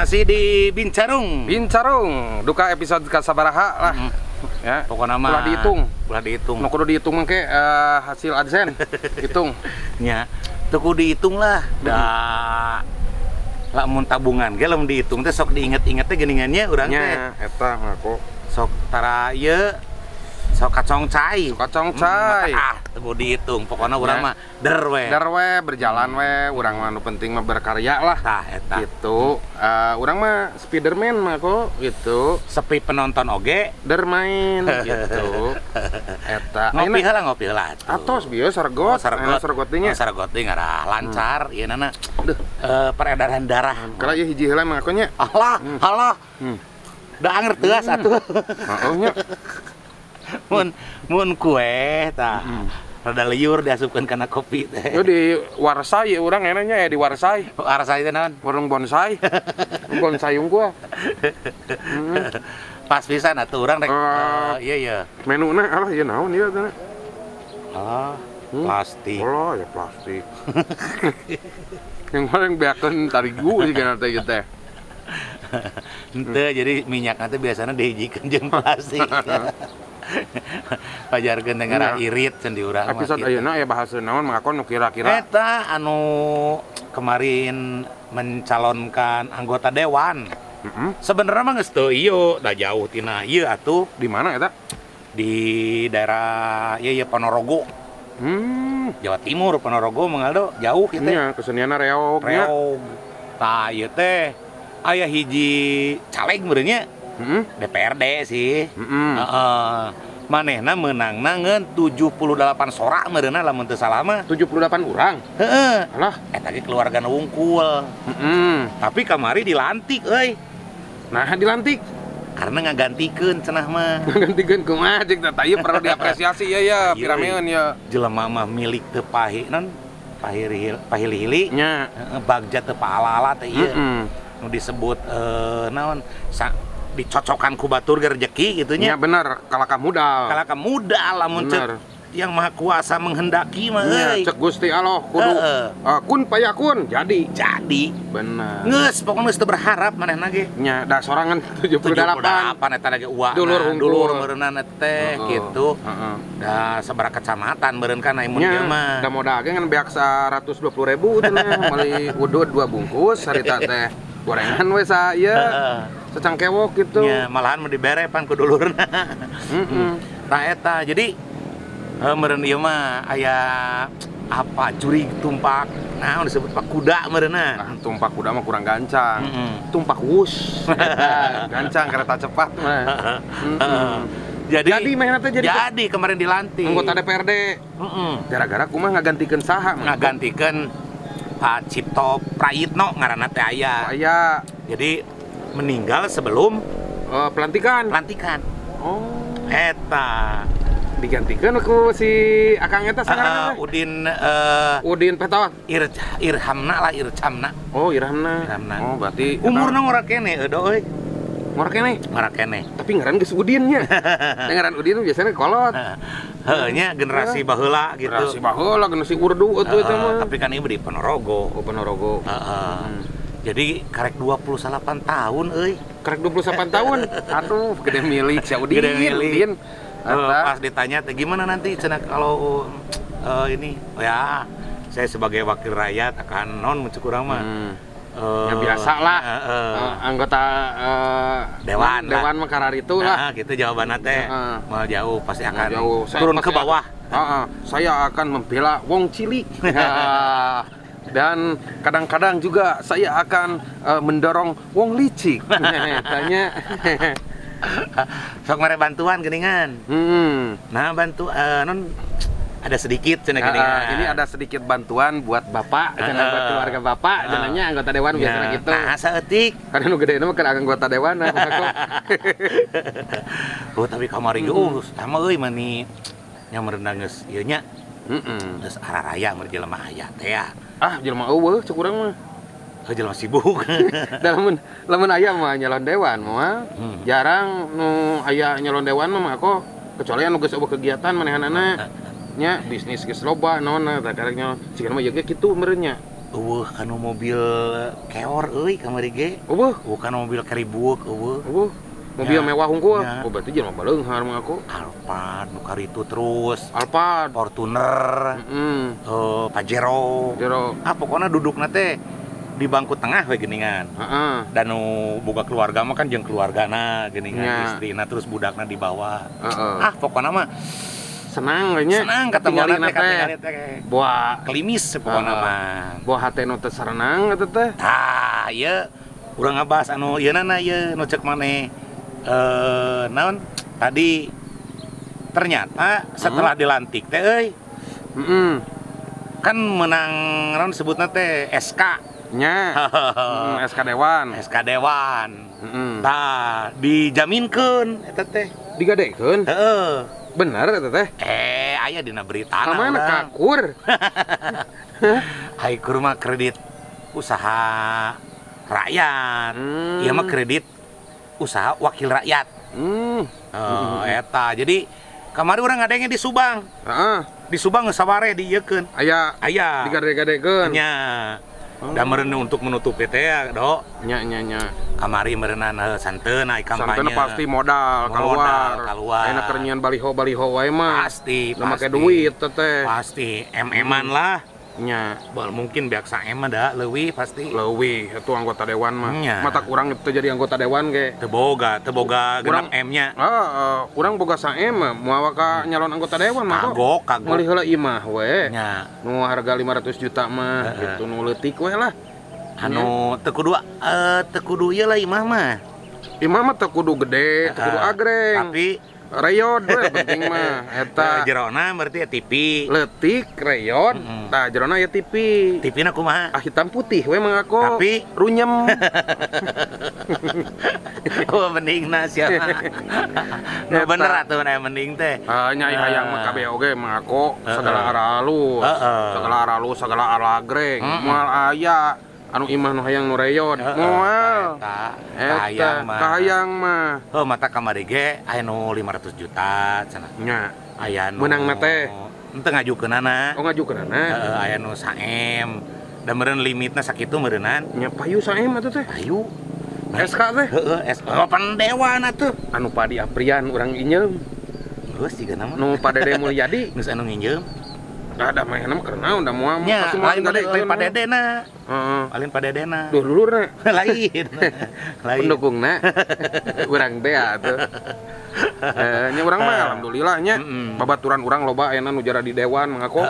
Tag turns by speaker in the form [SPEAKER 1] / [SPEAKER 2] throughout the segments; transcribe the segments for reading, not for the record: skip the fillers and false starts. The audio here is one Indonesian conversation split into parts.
[SPEAKER 1] Masih di Bincarung.
[SPEAKER 2] Duka episode kasabaraha lah. Ya,
[SPEAKER 1] Pokoknya mah ulah dihitung.
[SPEAKER 2] Mau kudu dihitung mah ke hasil AdSense. Hitung.
[SPEAKER 1] Nya, teu kudu dihitung lah. Da lamun tabungan ge lamun dihitung teh sok diinget-inget teh geuningannya urang teh.
[SPEAKER 2] Nya, eta ngaku.
[SPEAKER 1] Sok tara ieu sok kacong cai. Teu kudu dihitung. Pokoknya urang mah der we.
[SPEAKER 2] Berjalan we, urang mah nu penting mah berkarya lah.
[SPEAKER 1] Tah eta.
[SPEAKER 2] Gitu. Urang mah Spiderman mah kok gitu.
[SPEAKER 1] Sepi penonton oge
[SPEAKER 2] Der main gitu. Eta.
[SPEAKER 1] ngopi heula
[SPEAKER 2] Atos bieu sargot. Sargot teh nya.
[SPEAKER 1] Sargot teh ngarah lancar ieu nana. Peredaran darah.
[SPEAKER 2] Kala ieu hiji heula mah nya.
[SPEAKER 1] Halah. Da anger teuas atuh.
[SPEAKER 2] Heeh nya.
[SPEAKER 1] Mun kue tah. Rada liur diasupkeun kana kopi teh.
[SPEAKER 2] Yo di Warsai urang enaknya ya di Warsai.
[SPEAKER 1] Warsai teh naon?
[SPEAKER 2] Warung bonsai. Bonsai gua.
[SPEAKER 1] Pas pisan atuh urang rek iya.
[SPEAKER 2] Menuna alah ieu naon ieu teh?
[SPEAKER 1] Plastik.
[SPEAKER 2] Oh, ya plastik. Yang paling beakeun tarigu juga nanti gitu teh.
[SPEAKER 1] Henteu jadi minyakna teh biasana dihijikeun jeung plastik. Pajarkeun teh ngara irit can di urang.
[SPEAKER 2] Episode ayeuna aya bahasa naon mangakon nu kira-kira
[SPEAKER 1] eta anu kemarin mencalonkan anggota dewan. Sebenarnya mah geus teu ieu, da jauh tina ieu atuh.
[SPEAKER 2] Di mana eta?
[SPEAKER 1] Di daerah ieu Ponorogo. Jawa Timur, Ponorogo mengaldo jauh kitu.
[SPEAKER 2] Nya kesenianna reog.
[SPEAKER 1] Tah ieu teh aya hiji caleg meureun nya. DPRD sih. Manehna meunangna ngeun 78 sora meureunna lamun teu salah mah.
[SPEAKER 2] 78 urang.
[SPEAKER 1] Heeh.
[SPEAKER 2] Alah,
[SPEAKER 1] Eta ge keluargana wungkul. Tapi kamari dilantik euy.
[SPEAKER 2] Nah dilantik.
[SPEAKER 1] Karena ngagantikeun cenah mah.
[SPEAKER 2] Ngagantikeun kumaha jeung tah ieu perlu diapresiasi ya pirameun ya.
[SPEAKER 1] Jelema mah milik teu pahi pahili-hili.
[SPEAKER 2] Nya.
[SPEAKER 1] Bagja teu paala-ala teh ieu. Nu disebut naon? Dicocokkan ku batur ge rezeki gitu nya.
[SPEAKER 2] Ya bener, kalaka modal.
[SPEAKER 1] Kalaka modal lamun cek yang maha kuasa menghendaki mah euy.
[SPEAKER 2] Cek Gusti Allah kudu kun payakun jadi. Bener.
[SPEAKER 1] Geus pokona geus teu berharap manehna ge.
[SPEAKER 2] Nya da sorangan 78
[SPEAKER 1] eta lagi uwa.
[SPEAKER 2] Dulur
[SPEAKER 1] meureunna teh kitu. Da sabaraha kecamatan meureun kana imun ieu mah.
[SPEAKER 2] Da modal ge ngan beak 120.000 cenah meuli udud 2 bungkus harita teh. Gorengan we sa ieu. Secangkewok gitu.
[SPEAKER 1] Ya, malahan mau dibere pan ku dulurna. Tah eta. Jadi meureun ieu mah aya apa curi tumpak. Naon disebut pak kuda meureunna.
[SPEAKER 2] Tumpak kuda mah kurang gancang. Tumpak wus. Gancang kereta cepat mah. Jadi mainna teh jadi
[SPEAKER 1] kemarin dilantik
[SPEAKER 2] anggota DPRD. Gara-gara kumaha ngagantikeun saha?
[SPEAKER 1] Ngagantikeun Pak Cipto Prayitno ngaranna teh aya. Jadi meninggal sebelum
[SPEAKER 2] pelantikan. Oh,
[SPEAKER 1] eta
[SPEAKER 2] digantikan ku si akang eta sangarana Udin Petot.
[SPEAKER 1] Irhamna.
[SPEAKER 2] Oh, Irhamna. Oh, berarti
[SPEAKER 1] umurna ngora kene euy.
[SPEAKER 2] Ngora kene. Tapi ngaran geus Udin nya. Ngaran Udin biasanya kolot.
[SPEAKER 1] Heuh nya generasi baheula gitu.
[SPEAKER 2] Generasi urdu atuh eta mah.
[SPEAKER 1] Tapi kan ieu di Ponorogo.
[SPEAKER 2] Oh, Ponorogo.
[SPEAKER 1] Jadi karek 28 tahun euy.
[SPEAKER 2] Karek 28 tahun. Aduh, gede milik si Udin.
[SPEAKER 1] Pas ditanya teh gimana nanti cenah kalau ini ya saya sebagai wakil rakyat akan non muncul kurang mah.
[SPEAKER 2] Ya biasa lah. Anggota dewan mah kararitu lah.
[SPEAKER 1] Gitu jawabanna teh. Mal jauh pasti akan
[SPEAKER 2] turun
[SPEAKER 1] ke bawah.
[SPEAKER 2] Saya akan membela wong cilik. Dan kadang-kadang juga saya akan mendorong wong licik. Tanya.
[SPEAKER 1] Sok mere bantuan geuningan. Nah, non ada sedikit cenah geuningan.
[SPEAKER 2] Ini ada sedikit bantuan buat Bapak, buat keluarga Bapak, cenahnya anggota dewan biasanya gitu.
[SPEAKER 1] Nah, saeutik.
[SPEAKER 2] Karena nu gede mah kan anggota dewan.
[SPEAKER 1] Oh, tapi kamari geus sama euy mani nya merenang geus ieu nya. Geus araraya meureun jelema aya teh ya.
[SPEAKER 2] Jelema eueuh cek urang mah.
[SPEAKER 1] Jelema sibuk.
[SPEAKER 2] Lamun aya mah nyalon dewan mah jarang nu aya nyalon dewan mah kok kecuali anu geus eueuh kegiatan manehanana nya bisnis geus loba naonna tah karek nyalon sieun mah ieu ge kitu meureun nya.
[SPEAKER 1] Kanu mobil keor euy kamari ge. Kanu mobil keribueuk
[SPEAKER 2] mobil mewah hungkul.
[SPEAKER 1] Ya.
[SPEAKER 2] Berarti jelema baleunghar mah aku.
[SPEAKER 1] Alphard nu karitu terus.
[SPEAKER 2] Alphard,
[SPEAKER 1] Fortuner. Pajero. Pokona dudukna teh di bangku tengah we geuningan. Dan nu boga keluarga mah kan jeung keluargana geuningan, istrina terus budakna di bawah. Pokona mah
[SPEAKER 2] senang nya.
[SPEAKER 1] Senang katingalina teh. Boa klimis pokona mah.
[SPEAKER 2] Boa hate nu teu sarenang eta teh.
[SPEAKER 1] Tah, ieu urang ngabahas anu ieu nana ieu nu ceuk maneh naon tadi ternyata setelah dilantik teh euy. Kan menang naon disebutna teh SK
[SPEAKER 2] nya. SK Dewan.
[SPEAKER 1] SK Dewan. Tah, dijaminkeun eta teh.
[SPEAKER 2] Digadekeun?
[SPEAKER 1] Heeh.
[SPEAKER 2] Bener eta teh?
[SPEAKER 1] Aya dina beritana.
[SPEAKER 2] Kamana kakur?
[SPEAKER 1] Haikur mah kredit usaha rakyat. Ieu mah kredit usaha wakil rakyat. Eta. Jadi kamari urang ngadenge di Subang. Di Subang geus sabare dieukeun. Aya
[SPEAKER 2] digade-gadekeun.
[SPEAKER 1] Nya. Da meureun untuk menutup teh ya, Do.
[SPEAKER 2] Nya.
[SPEAKER 1] Kamari meureunan santeun ai kampanye.
[SPEAKER 2] Santeun pasti modal keluar. Ayeuna keur nyieun baliho wae mah.
[SPEAKER 1] Pasti.
[SPEAKER 2] Make duit teh.
[SPEAKER 1] Pasti. MM-an lah.
[SPEAKER 2] Nya.
[SPEAKER 1] Mungkin biasa M da leuwih pasti.
[SPEAKER 2] Leuwih itu anggota dewan mah.
[SPEAKER 1] Nya.
[SPEAKER 2] Mata kurang itu jadi anggota dewan ge.
[SPEAKER 1] Teu boga genep M-nya.
[SPEAKER 2] Urang boga saem mah moal ka nyalon anggota dewan mah.
[SPEAKER 1] Kagok.
[SPEAKER 2] Meuli heula imah we.
[SPEAKER 1] Nya.
[SPEAKER 2] Nu harga 500 juta mah gitu nu leutik we lah.
[SPEAKER 1] Anu teu kudu ieu lah imah mah.
[SPEAKER 2] Imah mah teu kudu gede, teu kudu agreng.
[SPEAKER 1] Tapi
[SPEAKER 2] reyod we penting mah eta.
[SPEAKER 1] Jerona berarti ya TV.
[SPEAKER 2] Leutik reyod, tah jerona ya TV.
[SPEAKER 1] TV-na kumaha?
[SPEAKER 2] Hitam putih we mah aku.
[SPEAKER 1] Tapi
[SPEAKER 2] runyem.
[SPEAKER 1] Mendingna sia. Nu bener atuh mending teh.
[SPEAKER 2] Nyai hayang mah kabeh oge mah aku segala aralus. Segala aralus, segala aragreng. Moal aya anu imah nu hayang nu reyod. Moal. Eta kahayang mah.
[SPEAKER 1] Mata kamari ge aya nu 500 juta cenah.
[SPEAKER 2] Nya.
[SPEAKER 1] Aya nu
[SPEAKER 2] menangna teh
[SPEAKER 1] henteu ngajukeunana.
[SPEAKER 2] Ngajukeunana.
[SPEAKER 1] Aya nu saem. Da meureun limitna sakitu meureunan.
[SPEAKER 2] Nya payu saem atuh teh.
[SPEAKER 1] Payu.
[SPEAKER 2] SK teh?
[SPEAKER 1] SK pan dewan atuh.
[SPEAKER 2] Anu Padi Aprian urang inyeum.
[SPEAKER 1] Geus jiga nama.
[SPEAKER 2] Nu Padede Mulyadi.
[SPEAKER 1] Geus anu nginjeum.
[SPEAKER 2] Ada mah enak karena udah mau
[SPEAKER 1] lain padedena. Lain padedena.
[SPEAKER 2] Dulurna.
[SPEAKER 1] Lain.
[SPEAKER 2] Pendukungna. Urang teh atuh. Nya urang mah alhamdulillah nya babaturan urang loba ayeuna nu jara di dewan mengaku.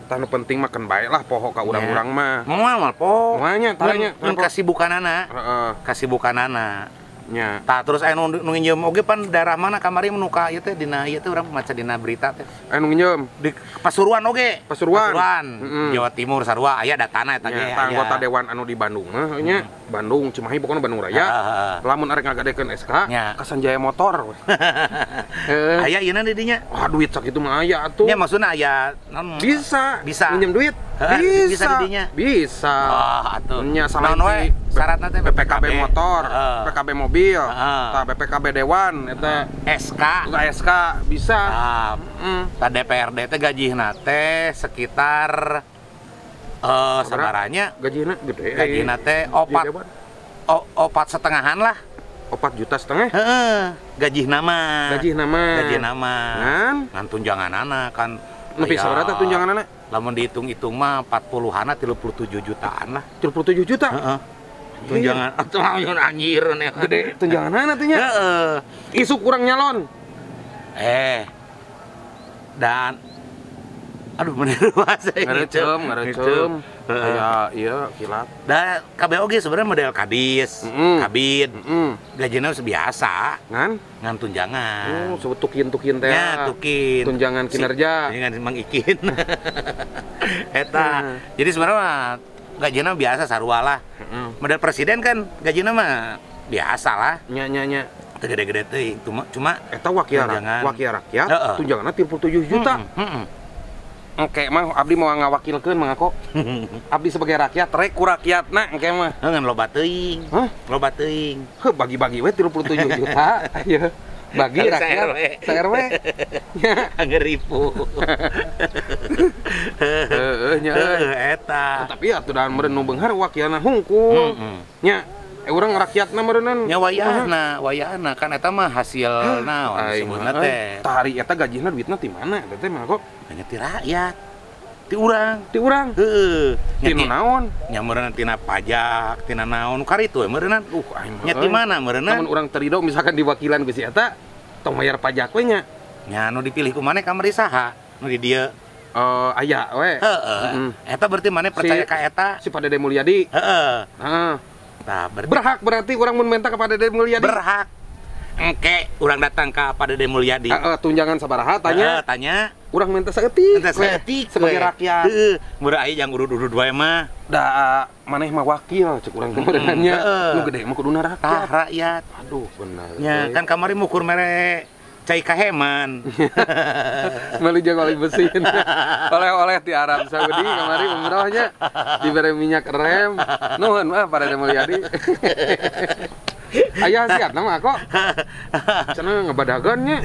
[SPEAKER 2] Tah nu penting mah keun bae lah poho ka urang-urang mah.
[SPEAKER 1] Moal poho.
[SPEAKER 2] Moalnya tanya
[SPEAKER 1] kasibukanana. Kasibukanana.
[SPEAKER 2] Nya.
[SPEAKER 1] Tah terus aya nu nginjeum oge pan daerah mana kamari menuka ieu teh dina ieu teh urang maca dina berita teh.
[SPEAKER 2] Anu nginjeum
[SPEAKER 1] di Pasuruan oge.
[SPEAKER 2] Pasuruan.
[SPEAKER 1] Jawa Timur sarua aya datana eta ge.
[SPEAKER 2] Anggota dewan anu di Bandung mah nya. Bandung Cimahi pokona Bandung Raya. Lamun arek ngagadekeun SK ka Sanjaya Motor.
[SPEAKER 1] Aya ieu na di dinya.
[SPEAKER 2] Wah duit sakitu mah aya atuh.
[SPEAKER 1] Nya maksudna aya
[SPEAKER 2] bisa minjem duit.
[SPEAKER 1] Bisa di dinya.
[SPEAKER 2] Bisa.
[SPEAKER 1] Atuh.
[SPEAKER 2] Nya
[SPEAKER 1] salain we syaratna teh
[SPEAKER 2] BPKB motor, BPKB mobil, tah BPKB dewan eta SK bisa.
[SPEAKER 1] Tah DPRD teh gajihna teh sekitar sabaranya
[SPEAKER 2] gajihna gede.
[SPEAKER 1] Gajihna teh 4,5-an lah.
[SPEAKER 2] 4,5 juta.
[SPEAKER 1] Gajihna mah. Ngan tunjanganana kan.
[SPEAKER 2] Nepi sabaraha tunjanganana?
[SPEAKER 1] Lamun dihitung-hitung mah 40-an 37 jutaan lah.
[SPEAKER 2] 37 juta?
[SPEAKER 1] Tunjangan atuh lamun anjir nih.
[SPEAKER 2] Gede tunjanganana teh nya. Isuk kurang nyalon.
[SPEAKER 1] Dan aduh bener bahasa
[SPEAKER 2] ngarecem aya ieu kilat
[SPEAKER 1] da KBOG sebenarnya model kadis kabid gajina biasa ngan tunjangan
[SPEAKER 2] sebut tukin teh
[SPEAKER 1] ya tukin
[SPEAKER 2] tunjangan kinerja
[SPEAKER 1] tunjangan Mang Ikin eta jadi sebenarnya gajina biasa sarua lah model presiden kan gajina mah biasa lah
[SPEAKER 2] nya
[SPEAKER 1] gede-gede teh cuma
[SPEAKER 2] eta wakil rakyat tunjanganna 37 juta. Engke mah abdi mau ngawakilkeun mah aku. Abdi sebagai rakyat rek ku rakyatna engke mah.
[SPEAKER 1] Ngan loba teuing. Loba teuing.
[SPEAKER 2] Bagi-bagi we 37 juta. Ieu. bagi rakyat se-RW nya
[SPEAKER 1] ngeripu.
[SPEAKER 2] nya
[SPEAKER 1] eta.
[SPEAKER 2] Tapi atuh dan meureun nu beunghar wakiana hungkul nya urang rakyatna meureunnan
[SPEAKER 1] nya wayahna kan eta mah hasil naon disebutna teh.
[SPEAKER 2] Tari eta gajina duitna ti mana eta teh mah kok
[SPEAKER 1] nya ti rakyat. Ti urang
[SPEAKER 2] heeh tina naon
[SPEAKER 1] nya meureunna tina pajak tina naon karitu we meureunna nya ti mana meureunna
[SPEAKER 2] lamun urang terido misalkan diwakilan ku si eta tong bayar pajak we nya
[SPEAKER 1] nu dipilih ku maneh kamari saha nu di dieu
[SPEAKER 2] aya we
[SPEAKER 1] heeh eta berarti maneh percaya ka eta
[SPEAKER 2] si Padede Mulyadi
[SPEAKER 1] heeh
[SPEAKER 2] tah berarti urang mun menta ka Padede Mulyadi
[SPEAKER 1] berhak engke urang datang ka Padede Mulyadi
[SPEAKER 2] tunjangan sabaraha tanya urang minta saeutik sebagai rakyat.
[SPEAKER 1] Meureun aya jang urut-urut wae mah.
[SPEAKER 2] Da maneh mah wakil cek urang kemudian nya. Nu gede mah kuduna rakyat.
[SPEAKER 1] Rakyat.
[SPEAKER 2] Aduh bener.
[SPEAKER 1] Nya kan kamari mukur mere cai kaheman.
[SPEAKER 2] Meuli jeung oli besin. Oleh-oleh di Arab Saudi kamari umrohnya dibere minyak rem. Nuhun mah Padede Mulyadi. Aya siat nama kok. Cenah ngebadagannya.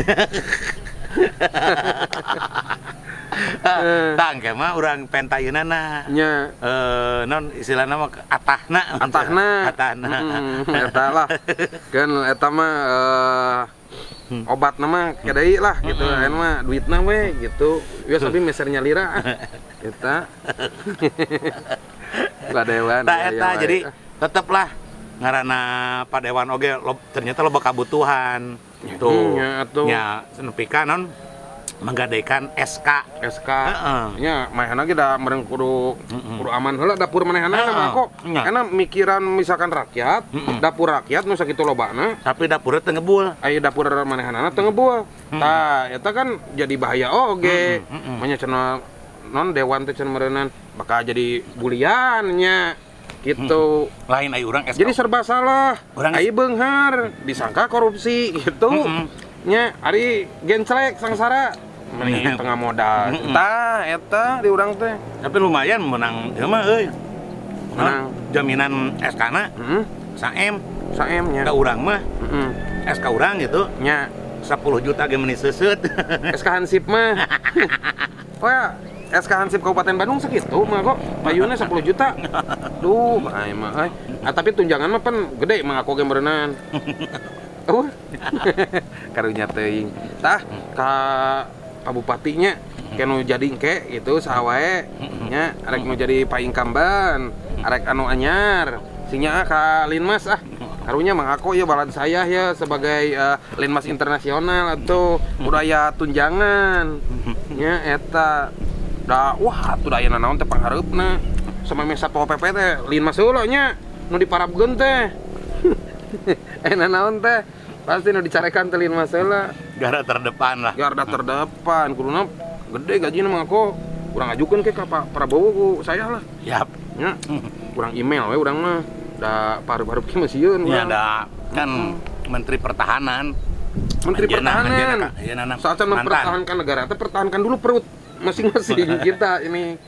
[SPEAKER 1] Tangke mah urang pentayeunana
[SPEAKER 2] nya
[SPEAKER 1] non istilahna mah atahna
[SPEAKER 2] eta lah kan eta mah obatna mah kedai lah gitu anu mah duitna we gitu geus abi mesernya lira eta Padewan
[SPEAKER 1] eta jadi teteplah ngaranna Padewan oge ternyata loba kabutuhan tuh nya nepi ka non menggadaikan SK nya manehna ge da meureun kudu aman heula dapur manehna mah kok karena mikiran misalkan rakyat dapur rakyat nu sakitu lobana tapi dapurna teu ngebul
[SPEAKER 2] aya dapur manehna teu ngebul tah eta kan jadi bahaya oge manya cenah non dewan teh cenah meureunnan bakal jadi bulian nya gitu
[SPEAKER 1] lain aya urang
[SPEAKER 2] jadi serba salah aya beunghar disangka korupsi gitu nya ari genclek sangsara mending tengah modal tah eta di urang teh
[SPEAKER 1] tapi lumayan menang ieu mah euy menang jaminan SK-na saem
[SPEAKER 2] nya
[SPEAKER 1] ka urang mah SK urang gitu
[SPEAKER 2] nya
[SPEAKER 1] 10 juta ge meuni seuseut
[SPEAKER 2] SK Hansip mah wah SK Hansip Kabupaten Bandung segitu mah kok payuna 10 juta. Duh, ai mah tapi tunjangan mah pan gede mah aku ge meureunnan. Karunya teuing. Tah ka bupatinya kenu jadi engke gitu saha wae nya arek nu jadi paingkamban, arek anu anyar. Sinya ka Linmas karunya mang aku ya balan saya ya sebagai Linmas internasional atau budaya tunjangan. Nya eta wah tuh daya naon teh panghareupna sama mesa Satpol PP teh Linmas heula nya nu diparabkeun teh naon teh pasti nu dicarekan teh Linmas heula
[SPEAKER 1] garda terdepan lah
[SPEAKER 2] garda terdepan kuduna gede gajina mah aku urang ajukeun ke ka Prabowo ku saya lah
[SPEAKER 1] yap
[SPEAKER 2] nya urang email we urang mah da parup-parup ki mah sieun
[SPEAKER 1] urang da kan Menteri Pertahanan
[SPEAKER 2] saat mempertahankan negara teh pertahankan dulu perut masing-masing kita ini